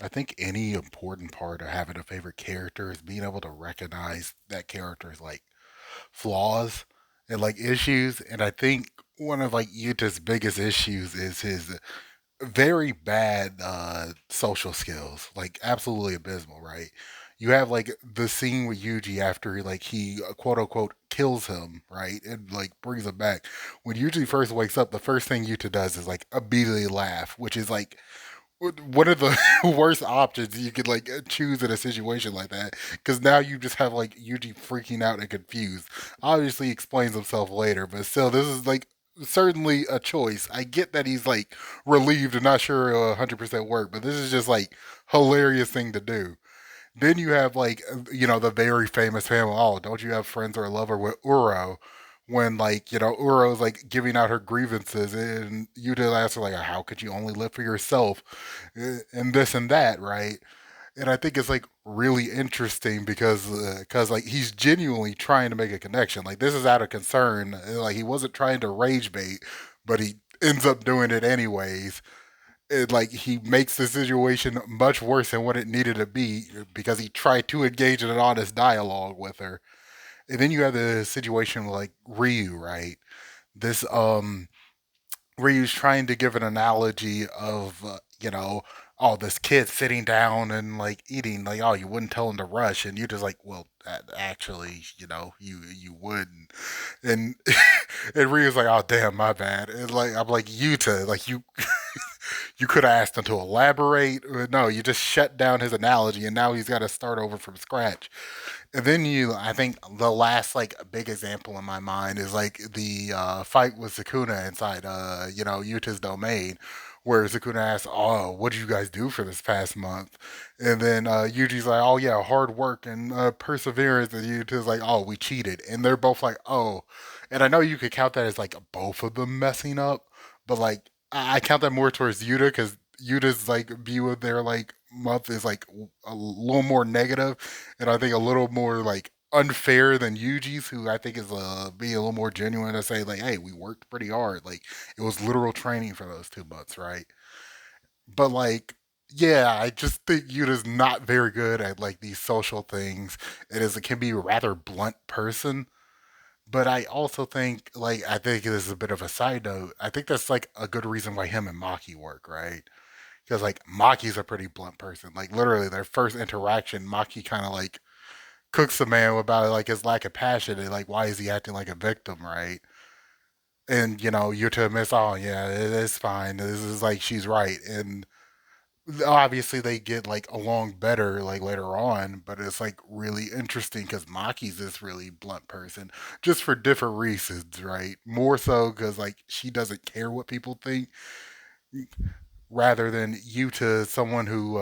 I think any important part of having a favorite character is being able to recognize that character's like flaws and like issues. And I think one of like Yuta's biggest issues is his very bad social skills, like absolutely abysmal, right? You have like the scene with Yuji after he quote unquote kills him, right, and like brings him back. When Yuji first wakes up, the first thing Yuta does is like immediately laugh, which is like one of the worst options you could like choose in a situation like that, because now you just have like Yuji freaking out and confused. Obviously he explains himself later, but still this is like certainly a choice. I get that he's like relieved and not sure 100% work, but this is just like hilarious thing to do. Then you have like the very famous family. Oh, don't you have friends or a lover with Uro? When like Uro's like giving out her grievances, and Yuta asks her like, "How could you only live for yourself?" And this and that, right? And I think it's like really interesting because like he's genuinely trying to make a connection. Like this is out of concern. Like he wasn't trying to rage bait, but he ends up doing it anyways. Like he makes the situation much worse than what it needed to be because he tried to engage in an honest dialogue with her. And then you have the situation with like Ryu, right? This Ryu's trying to give an analogy of oh, this kid sitting down and like eating, like, oh, you wouldn't tell him to rush, and you just like, well, actually, you wouldn't, and and Ryu's like, oh, damn, my bad, and like I'm like, Yuta, like you could have asked him to elaborate. No, you just shut down his analogy, and now he's got to start over from scratch. And then I think the last like big example in my mind is like the fight with Sukuna inside, Yuta's domain, where Sukuna asks, "Oh, what did you guys do for this past month?" And then Yuji's like, "Oh yeah, hard work and perseverance." And Yuta's like, "Oh, we cheated," and they're both like, "Oh," and I know you could count that as like both of them messing up, but like I count that more towards Yuta because Yuta's like view of their like month is like a little more negative, and I think a little more like unfair than Yuji's, who I think is being a little more genuine to say like, hey, we worked pretty hard. Like it was literal training for those 2 months, right? But like, yeah, I just think Yuta's not very good at like these social things. It can be a rather blunt person. But I also think, like, I think this is a bit of a side note. I think that's like a good reason why him and Maki work, right? Because like Maki's a pretty blunt person. Like literally, their first interaction, Maki kind of like cooks the man about like his lack of passion and like why is he acting like a victim, right? And Yuta admits, oh yeah, it's fine. This is like she's right, and obviously they get like along better like later on. But it's like really interesting because Maki's this really blunt person, just for different reasons, right? More so because like she doesn't care what people think, rather than Yuta, someone who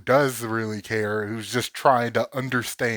does really care, who's just trying to understand